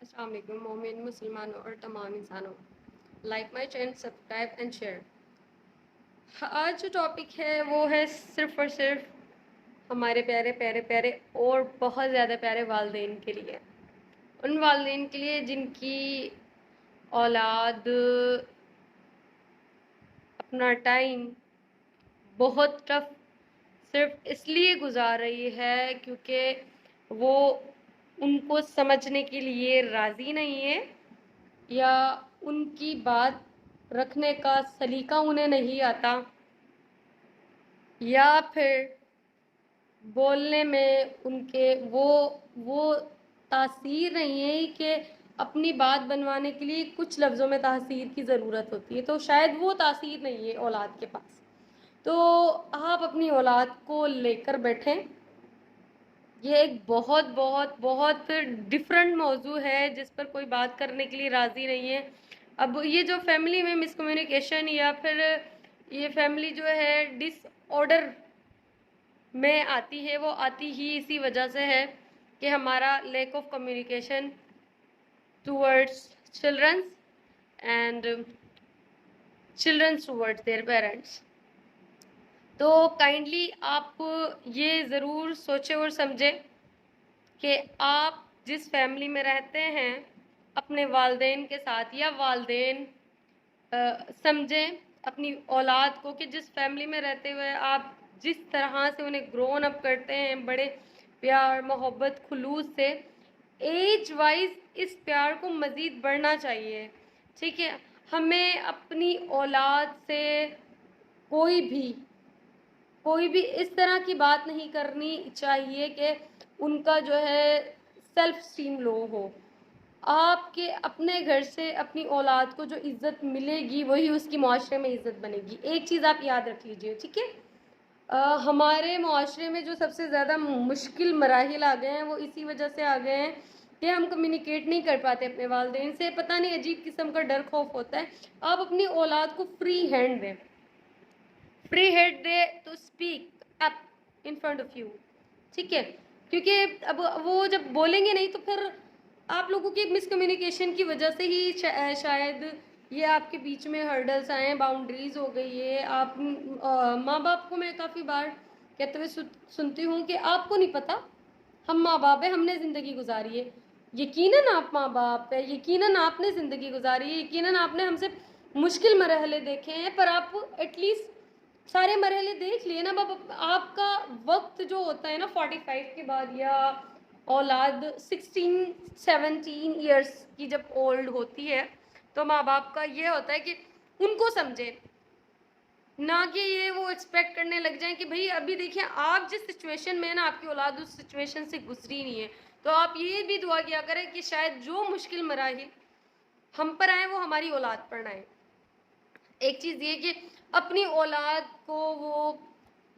अस्सलाम वालेकुम मोमिन मुसलमानों और तमाम इंसानों। Like my channel, subscribe and share. आज जो टॉपिक है वो है सिर्फ़ और सिर्फ हमारे प्यारे प्यारे प्यारे और बहुत ज़्यादा प्यारे वालिदैन के लिए। उन वालिदैन के लिए जिनकी औलाद अपना टाइम बहुत टफ सिर्फ इसलिए गुजार रही है क्योंकि वो उनको समझने के लिए राज़ी नहीं है, या उनकी बात रखने का सलीका उन्हें नहीं आता, या फिर बोलने में उनके वो तासीर नहीं है कि अपनी बात बनवाने के लिए कुछ लफ्ज़ों में तासीर की ज़रूरत होती है, तो शायद वो तासीर नहीं है औलाद के पास। तो आप अपनी औलाद को लेकर बैठें। ये एक बहुत बहुत बहुत डिफरेंट मौजू है जिस पर कोई बात करने के लिए राज़ी नहीं है। अब ये जो फैमिली में मिसकम्युनिकेशन या फिर ये फैमिली जो है डिसऑर्डर में आती है, वो आती ही इसी वजह से है कि हमारा lack of communication towards childrens and childrens towards their parents. तो काइंडली आप ये ज़रूर सोचें और समझें कि आप जिस फैमिली में रहते हैं अपने वालदेन के साथ, या वालदेन समझें अपनी औलाद को कि जिस फैमिली में रहते हुए आप जिस तरह से उन्हें ग्रोन अप करते हैं, बड़े प्यार मोहब्बत खुलूस से, एज वाइज इस प्यार को मज़ीद बढ़ना चाहिए। ठीक है, हमें अपनी औलाद से कोई भी इस तरह की बात नहीं करनी चाहिए कि उनका जो है सेल्फ स्टीम लो हो। आपके अपने घर से अपनी औलाद को जो इज़्ज़त मिलेगी वही उसकी माशरे में इज़्ज़त बनेगी। एक चीज़ आप याद रख लीजिए, ठीक है। हमारे माशरे में जो सबसे ज़्यादा मुश्किल मराहिल आ गए हैं वो इसी वजह से आ गए हैं कि हम कम्युनिकेट नहीं कर पाते अपने वालिदैन से। पता नहीं अजीब किस्म का डर खौफ होता है। आप अपनी औलाद को फ्री हैंड दें, फ्री हेड दे to speak up in front of you, ठीक है। क्योंकि अब वो जब बोलेंगे नहीं तो फिर आप लोगों की मिसकम्युनिकेशन की वजह से ही शायद ये आपके बीच में हर्डल्स आए हैं, बाउंड्रीज हो गई है। आप माँ बाप को मैं काफ़ी बार कहते हुए सुनती हूँ कि आपको नहीं पता, हम माँ बाप है, हमने ज़िंदगी गुजारी है। यकीनन आप माँ बाप है, यकीनन आपने ज़िंदगी गुजारी है, यकीनन आपने हमसे मुश्किल मरहले देखे हैं, पर आप एटलीस्ट सारे मरहले देख लिए ना। आपका वक्त जो होता है ना 45 के बाद, या औलाद 16-17 ईयर्स की जब ओल्ड होती है, तो माँ बाप का ये होता है कि उनको समझे, ना कि ये वो एक्सपेक्ट करने लग जाएं कि भाई अभी देखिए आप जिस सिचुएशन में है ना, आपकी औलाद उस सिचुएशन से गुजरी नहीं है। तो आप ये भी दुआ किया करें कि शायद जो मुश्किल मराहिल हम पर आए वो हमारी औलाद पर ना आए। एक चीज़ ये कि अपनी औलाद को वो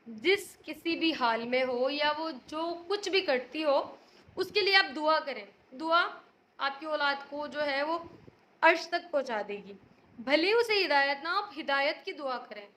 जिस किसी भी हाल में हो या वो जो कुछ भी करती हो उसके लिए आप दुआ करें। दुआ आपकी औलाद को जो है वो अर्श तक पहुंचा देगी। भले उसे हिदायत ना, आप हिदायत की दुआ करें।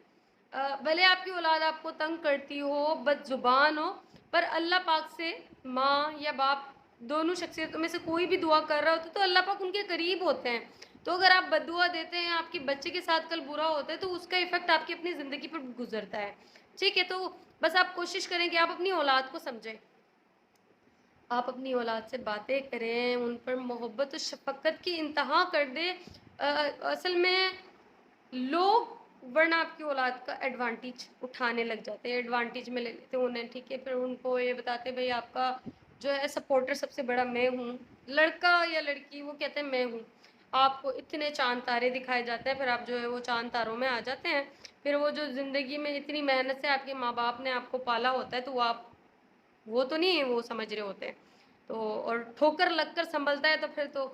भले आपकी औलाद आपको तंग करती हो, बदजुबान हो, पर अल्लाह पाक से माँ या बाप दोनों शख्सियतों में से कोई भी दुआ कर रहा होता तो अल्लाह पाक उनके करीब होते हैं। तो अगर आप बद्दुआ देते हैं, आपके बच्चे के साथ कल बुरा होता है, तो उसका इफेक्ट आपकी अपनी ज़िंदगी पर गुजरता है। ठीक है, तो बस आप कोशिश करें कि आप अपनी औलाद को समझें, आप अपनी औलाद से बातें करें, उन पर मोहब्बत और शफकत की इंतहा कर दें। असल में लोग वरना आपकी औलाद का एडवांटेज उठाने लग जाते हैं, एडवांटेज में ले लेते हैं उन्हें, ठीक है। फिर उनको ये बताते भाई आपका जो है सपोर्टर सबसे बड़ा मैं हूँ, लड़का या लड़की वो कहते हैं मैं हूँ। आपको इतने चांद तारे दिखाए जाते हैं, फिर आप जो है वो चांद तारों में आ जाते हैं। फिर वो जो ज़िंदगी में इतनी मेहनत से आपके माँ बाप ने आपको पाला होता है, तो वो तो नहीं वो समझ रहे होते हैं। तो और ठोकर लगकर संभलता है तो फिर तो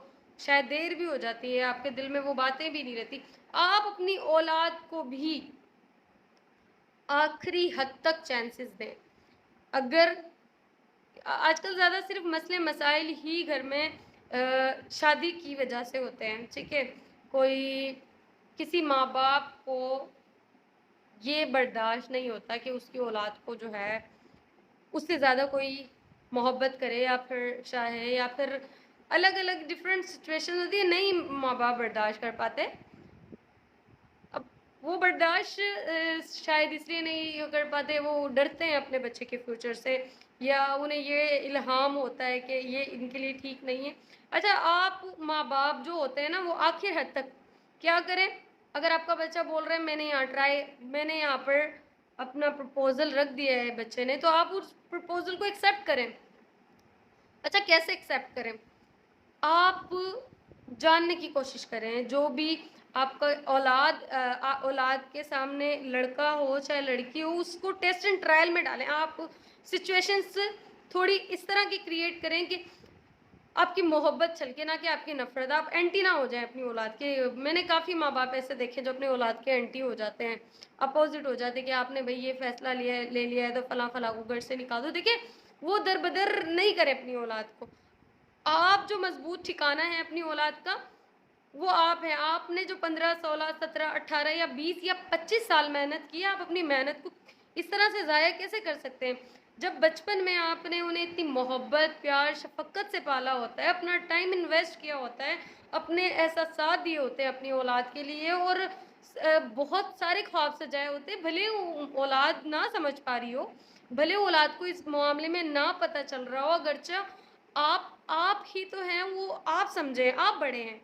शायद देर भी हो जाती है, आपके दिल में वो बातें भी नहीं रहती। आप अपनी औलाद को भी आखिरी हद तक चांसेस दें। अगर आजकल ज़्यादा सिर्फ मसले मसाइल ही घर में शादी की वजह से होते हैं, ठीक है। कोई किसी माँ बाप को ये बर्दाश्त नहीं होता कि उसकी औलाद को जो है उससे ज़्यादा कोई मोहब्बत करे या फिर चाहे, या फिर अलग अलग डिफरेंट सिचुएशन होती है, नहीं माँ बाप बर्दाश्त कर पाते। अब वो बर्दाश्त शायद इसलिए नहीं कर पाते, वो डरते हैं अपने बच्चे के फ्यूचर से, या उन्हें ये इल्हाम होता है कि ये इनके लिए ठीक नहीं है। अच्छा, आप माँ बाप जो होते हैं ना, वो आखिर हद तक क्या करें? अगर आपका बच्चा बोल रहा है मैंने यहाँ पर अपना प्रपोजल रख दिया है बच्चे ने, तो आप उस प्रपोजल को एक्सेप्ट करें। अच्छा, कैसे एक्सेप्ट करें? आप जानने की कोशिश करें, जो भी आपका औलाद के सामने लड़का हो चाहे लड़की हो, उसको टेस्ट एंड ट्रायल में डालें। आप सिचुएशंस थोड़ी इस तरह की क्रिएट करें कि आपकी मोहब्बत छलके, ना कि आपकी नफरत। आप एंटी ना हो जाए अपनी औलाद के। मैंने काफ़ी माँ बाप ऐसे देखे जो अपनी औलाद के एंटी हो जाते हैं, अपोजिट हो जाते हैं कि आपने भाई ये फैसला ले लिया है तो फला फला को घर से निकाल दो। देखिए, वो दर बदर नहीं करे अपनी औलाद को। आप जो मजबूत ठिकाना है अपनी औलाद का, वो आप हैं। आपने जो 15, 16, 17, 18 या 20 या 25 साल मेहनत की है, आप अपनी मेहनत को इस तरह से ज़ाया कैसे कर सकते हैं? जब बचपन में आपने उन्हें इतनी मोहब्बत, प्यार, शफकत से पाला होता है, अपना टाइम इन्वेस्ट किया होता है, अपने एहसास दिए होते हैं अपनी औलाद के लिए, और बहुत सारे ख्वाब सजाए होते हैं। भले औलाद ना समझ पा रही हो, भले औलाद को इस मामले में ना पता चल रहा हो, अगरचा आप ही तो हैं, वो आप समझे, आप बड़े हैं।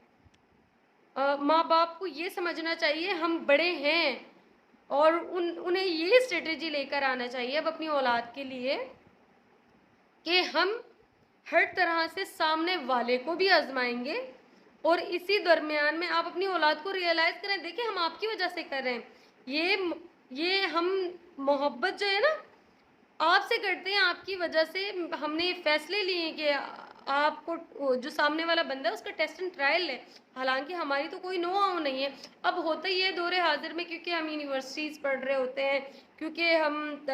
माँ बाप को ये समझना चाहिए हम बड़े हैं, और उन्हें ये स्ट्रेटेजी लेकर आना चाहिए अब अपनी औलाद के लिए कि हम हर तरह से सामने वाले को भी आजमाएंगे, और इसी दरमियान में आप अपनी औलाद को रियलाइज़ करें, देखिए हम आपकी वजह से कर रहे हैं ये हम मोहब्बत जो है ना आपसे करते हैं, आपकी वजह से हमने ये फैसले लिए कि आपको जो सामने वाला बंदा है उसका टेस्ट एंड ट्रायल है। हालांकि हमारी तो कोई नो हाउ नहीं है। अब होता ही है दौरे हाजिर में, क्योंकि हम यूनिवर्सिटीज़ पढ़ रहे होते हैं, क्योंकि हम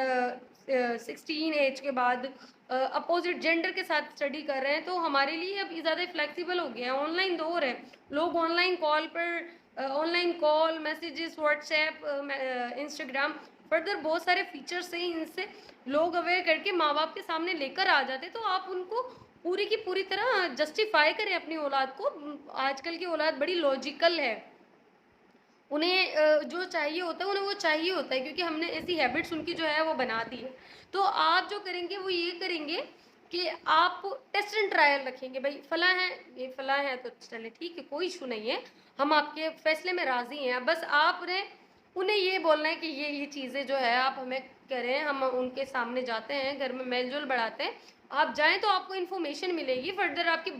16 एज के बाद अपोजिट जेंडर के साथ स्टडी कर रहे हैं, तो हमारे लिए अब ज़्यादा फ्लेक्सिबल हो गया है। ऑनलाइन दौर है, लोग online call, messages, WhatsApp, Instagram, further बहुत सारे फीचर्स हैं, इनसे लोग अवेयर करके माँ बाप के सामने लेकर आ जाते। तो आप उनको पूरी की पूरी तरह जस्टिफाई करें अपनी औलाद को। आजकल की औलाद बड़ी लॉजिकल है, उन्हें जो चाहिए होता है उन्हें वो चाहिए होता है, क्योंकि हमने ऐसी हैबिट्स उनकी जो है वो बना दी है। तो आप जो करेंगे वो ये करेंगे कि आप टेस्ट एंड ट्रायल रखेंगे, भाई फला है, ये फला है तो चले ठीक है, कोई इशू नहीं है, हम आपके फैसले में राजी हैं। बस आपने उन्हें ये बोलना है कि ये चीज़ें जो है आप हमें करें, हम उनके सामने जाते हैं, घर में मेलजोल बढ़ाते हैं, आप जाएं तो आपको इन्फॉर्मेशन मिलेगी। फर्दर आपके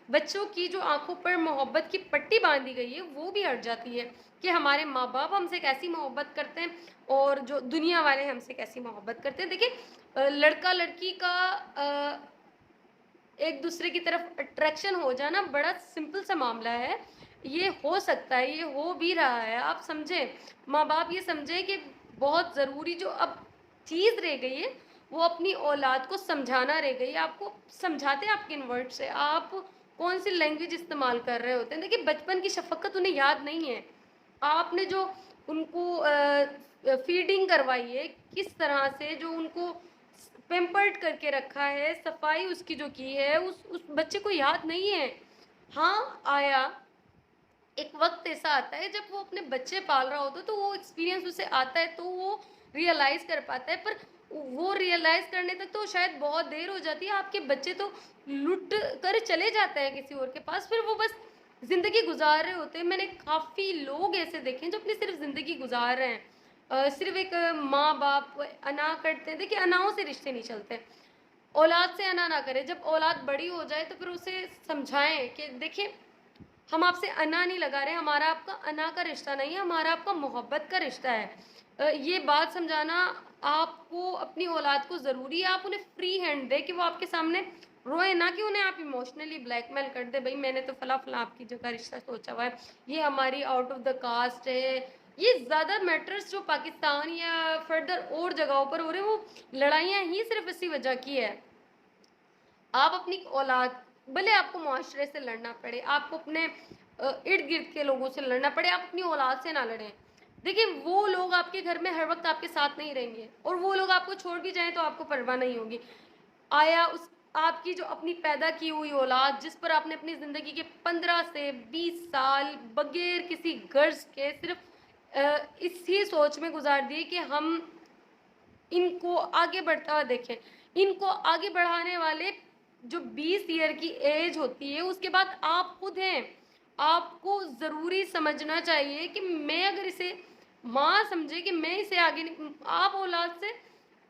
बच्चों की जो आंखों पर मोहब्बत की पट्टी बांधी गई है वो भी हट जाती है कि हमारे माँ बाप हमसे कैसी मोहब्बत करते हैं और जो दुनिया वाले हमसे कैसी मोहब्बत करते हैं। देखिए, लड़का लड़की का एक दूसरे की तरफ अट्रैक्शन हो जाना बड़ा सिंपल सा मामला है, ये हो सकता है, ये हो भी रहा है। आप समझें, माँ बाप ये समझे कि बहुत ज़रूरी जो अब चीज़ रह गई है वो अपनी औलाद को समझाना रह गई है। आपको समझाते हैं आप किन वर्ड से, आप कौन सी लैंग्वेज इस्तेमाल कर रहे होते हैं। देखिए, बचपन की शफकत उन्हें याद नहीं है, आपने जो उनको फीडिंग करवाई है, किस तरह से जो उनको पेम्पर्ड करके रखा है, सफाई उसकी जो की है, उस बच्चे को याद नहीं है। हाँ, आया एक वक्त ऐसा आता है जब वो अपने बच्चे पाल रहा होता है, तो वो एक्सपीरियंस उसे आता है, तो वो रियलाइज कर पाता है, पर वो रियलाइज करने तक तो शायद बहुत देर हो जाती है। आपके बच्चे तो लुट कर चले जाते हैं किसी और के पास, फिर वो बस जिंदगी गुजार रहे होते हैं। मैंने काफ़ी लोग ऐसे देखे हैं जो अपनी सिर्फ जिंदगी गुजार रहे हैं, सिर्फ एक माँ बाप अना करते हैं। देखिए, अनाओं से रिश्ते नहीं चलते, औलाद से अना ना करें। जब औलाद बड़ी हो जाए तो फिर उसे समझाएं कि देखिए, हम आपसे अना नहीं लगा रहे, हमारा आपका अना का रिश्ता नहीं है, हमारा आपका मोहब्बत का रिश्ता है। ये बात समझाना आपको अपनी औलाद को ज़रूरी है। आप उन्हें फ्री हैंड दें कि वो आपके सामने रोए, ना कि उन्हें आप इमोशनली ब्लैकमेल कर दे, भाई मैंने तो फला फला आपकी जगह रिश्ता सोचा हुआ है, ये हमारी आउट ऑफ द कास्ट है। ये ज़्यादा मैटर्स जो पाकिस्तान या फर्दर और जगहों पर हो रहे हैं, वो लड़ाइयाँ ही सिर्फ इसी वजह की है। आप अपनी औलाद, भले आपको मुआशरे से लड़ना पड़े, आपको अपने इर्द गिर्द के लोगों से लड़ना पड़े, आप अपनी औलाद से ना लड़ें। देखिए, वो लोग आपके घर में हर वक्त आपके साथ नहीं रहेंगे, और वो लोग आपको छोड़ भी जाएं तो आपको परवाह नहीं होगी। आया आपकी जो अपनी पैदा की हुई औलाद, जिस पर आपने अपनी ज़िंदगी के 15 से 20 साल बगैर किसी गर्ज के सिर्फ इसी सोच में गुजार दिए कि हम इनको आगे बढ़ता हुआ देखें। इनको आगे बढ़ाने वाले जो 20 ईयर की एज होती है, उसके बाद आप खुद हैं। आपको ज़रूरी समझना चाहिए कि मैं अगर इसे माँ समझे कि मैं इसे आगे नहीं, आप औलाद से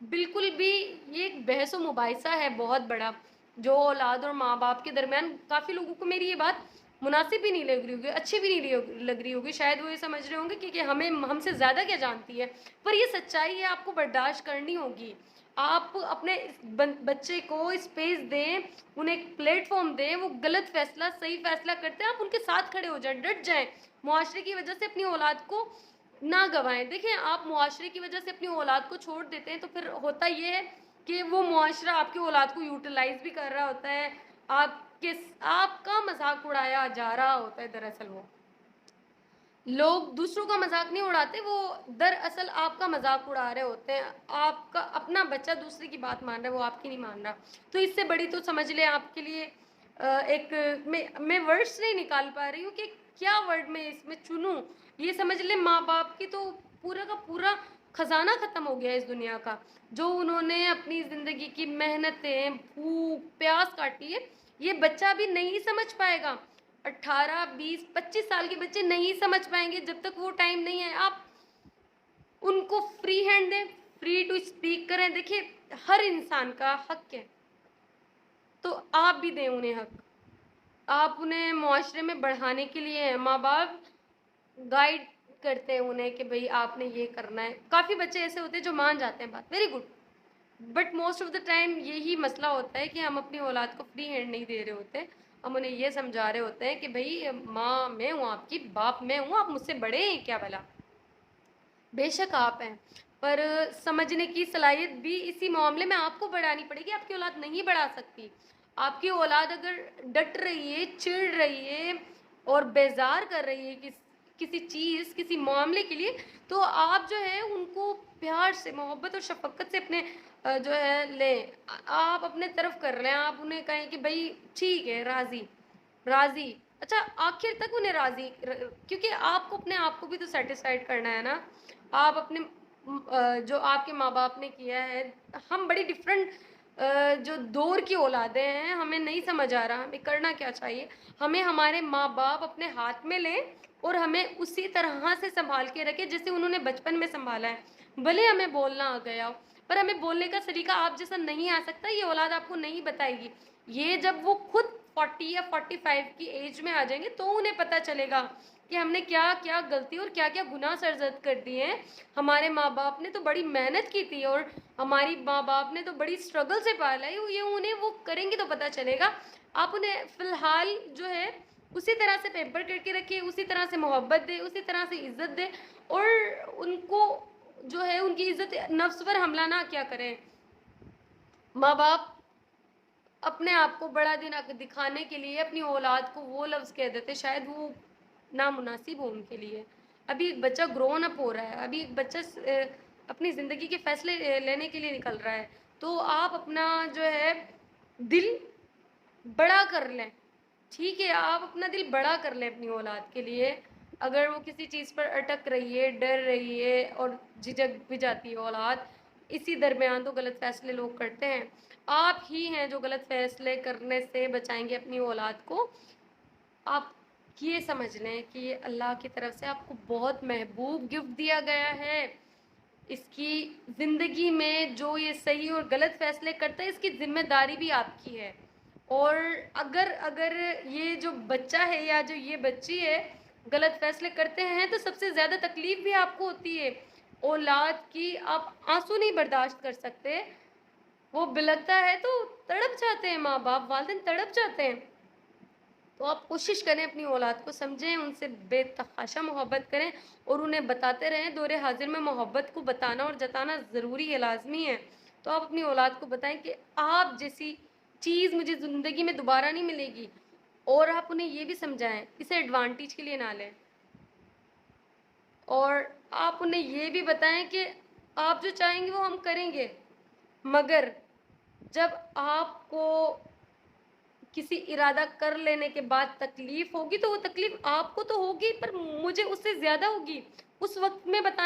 बिल्कुल भी, ये एक बहस व मुबाहिसा है बहुत बड़ा, जो औलाद और माँ बाप के दरमियान। काफ़ी लोगों को मेरी ये बात मुनासिब भी नहीं लग रही होगी, अच्छी भी नहीं लग रही होगी। शायद वो ये समझ रहे होंगे कि हमें हमसे ज़्यादा क्या जानती है, पर ये सच्चाई है, आपको बर्दाश्त करनी होगी। आप अपने बच्चे को स्पेस दें, उन्हें एक प्लेटफॉर्म दें, वो गलत फैसला सही फैसला करते हैं, आप उनके साथ खड़े हो जाएं, डट जाएं। मुआशरे की वजह से अपनी औलाद को ना गंवाएं। देखें, आप मुआशरे की वजह से अपनी औलाद को छोड़ देते हैं तो फिर होता ये है कि वो मुआशरा आपकी औलाद को यूटिलाइज भी कर रहा होता है, आपके आपका मजाक उड़ाया जा रहा होता है। दरअसल वो लोग दूसरों का मजाक नहीं उड़ाते, वो दरअसल आपका मजाक उड़ा रहे होते हैं। आपका अपना बच्चा दूसरे की बात मान रहा है, वो आपकी नहीं मान रहा। तो इससे बड़ी तो समझ लें आपके लिए एक मैं वर्ड्स नहीं निकाल पा रही हूँ कि क्या वर्ड मैं इसमें चुनूँ। ये समझ लें माँ बाप की तो पूरा का पूरा खजाना ख़त्म हो गया इस दुनिया का। जो उन्होंने अपनी ज़िंदगी की मेहनतें, भूख प्यास काटी है, ये बच्चा भी नहीं समझ पाएगा। 18, 20, 25 साल के बच्चे नहीं समझ पाएंगे जब तक वो टाइम नहीं है। आप उनको फ्री हैंड दें, फ्री टू स्पीक करें। देखिए, हर इंसान का हक है, तो आप भी दें उन्हें हक। आप उन्हें मुआशरे में बढ़ाने के लिए हैं। माँ बाप गाइड करते हैं उन्हें कि भाई आपने ये करना है। काफ़ी बच्चे ऐसे होते हैं जो मान जाते हैं बात, very good, but most of the time यही मसला होता है कि हम अपनी औलाद को फ्री हैंड नहीं दे रहे होते। हम उन्हें ये समझा रहे होते हैं कि भाई माँ मैं हूँ आपकी, बाप मैं हूँ, आप मुझसे बड़े हैं क्या भला। बेशक आप हैं, पर समझने की सलाहियत भी इसी मामले में आपको बढ़ानी पड़ेगी। आपकी औलाद नहीं बढ़ा सकती। आपकी औलाद अगर डट रही है, चिढ़ रही है और बेजार कर रही है किसी चीज़, किसी मामले के लिए, तो आप जो है उनको प्यार से, मोहब्बत और शफकत से अपने जो है लें, आप अपने तरफ कर लें। आप उन्हें कहें कि भाई ठीक है, राज़ी राज़ी। अच्छा, आखिर तक उन्हें राज़ी, क्योंकि आपको अपने आप को भी तो सेटिस्फाइड करना है ना। आप अपने जो आपके माँ बाप ने किया है, हम बड़ी डिफरेंट जो दौर की औलादें हैं, हमें नहीं समझ आ रहा हमें करना क्या चाहिए। हमें हमारे माँ बाप अपने हाथ में लें और हमें उसी तरह से संभाल के रखें जैसे उन्होंने बचपन में संभाला है। भले हमें बोलना आ गया हो, पर हमें बोलने का सलीका आप जैसा नहीं आ सकता, ये औलाद आपको नहीं बताएगी। ये जब वो खुद 40 या 45 की एज में आ जाएंगे तो उन्हें पता चलेगा कि हमने क्या क्या गलती और क्या क्या गुनाह सरजद कर दिए हैं। हमारे माँ बाप ने तो बड़ी मेहनत की थी और हमारी माँ बाप ने तो बड़ी स्ट्रगल से पाला है। ये उन्हें वो करेंगे तो पता चलेगा। आप उन्हें फ़िलहाल जो है उसी तरह से पेम्पर करके रखिए, उसी तरह से मोहब्बत दे, उसी तरह से इज़्ज़त दे, और उनको जो है उनकी इज़्ज़त नफ्स पर हमला ना क्या करें। माँ बाप अपने आप को बड़ा दिन दिखाने के लिए अपनी औलाद को वो लफ्ज़ कह देते, शायद वो नामुनासिब हो उनके लिए। अभी एक बच्चा ग्रोन अप हो रहा है, अभी एक बच्चा अपनी ज़िंदगी के फैसले लेने के लिए निकल रहा है। तो आप अपना जो है दिल बड़ा कर लें, ठीक है, आप अपना दिल बड़ा कर लें अपनी औलाद के लिए। अगर वो किसी चीज़ पर अटक रही है, डर रही है और झिझक भी जाती है औलाद, इसी दरमियान तो गलत फ़ैसले लोग करते हैं। आप ही हैं जो गलत फ़ैसले करने से बचाएंगे अपनी औलाद को। आप ये समझ लें कि ये अल्लाह की तरफ से आपको बहुत महबूब गिफ्ट दिया गया है। इसकी ज़िंदगी में जो ये सही और गलत फ़ैसले करता है, इसकी ज़िम्मेदारी भी आपकी है। और अगर अगर ये जो बच्चा है या जो ये बच्ची है गलत फ़ैसले करते हैं, तो सबसे ज़्यादा तकलीफ़ भी आपको होती है औलाद की। आप आंसू नहीं बर्दाश्त कर सकते, वो बिलखता है तो तड़प जाते हैं, माँ बाप वालिदैन तड़प जाते हैं। तो आप कोशिश करें अपनी औलाद को समझें, उनसे बेतहाशा मोहब्बत करें और उन्हें बताते रहें। दौरे हाजिर में मोहब्बत को बताना और जताना ज़रूरी है, लाजमी है। तो आप अपनी औलाद को बताएं कि आप जैसी चीज़ मुझे ज़िंदगी में दोबारा नहीं मिलेगी, और आप उन्हें ये भी समझाएं, इसे एडवांटेज के लिए ना लें। और आप उन्हें ये भी बताएं कि आप जो चाहेंगे वो हम करेंगे, मगर जब आपको किसी इरादा कर लेने के बाद तकलीफ होगी तो वो तकलीफ आपको तो होगी, पर मुझे उससे ज़्यादा होगी। उस वक़्त में बताने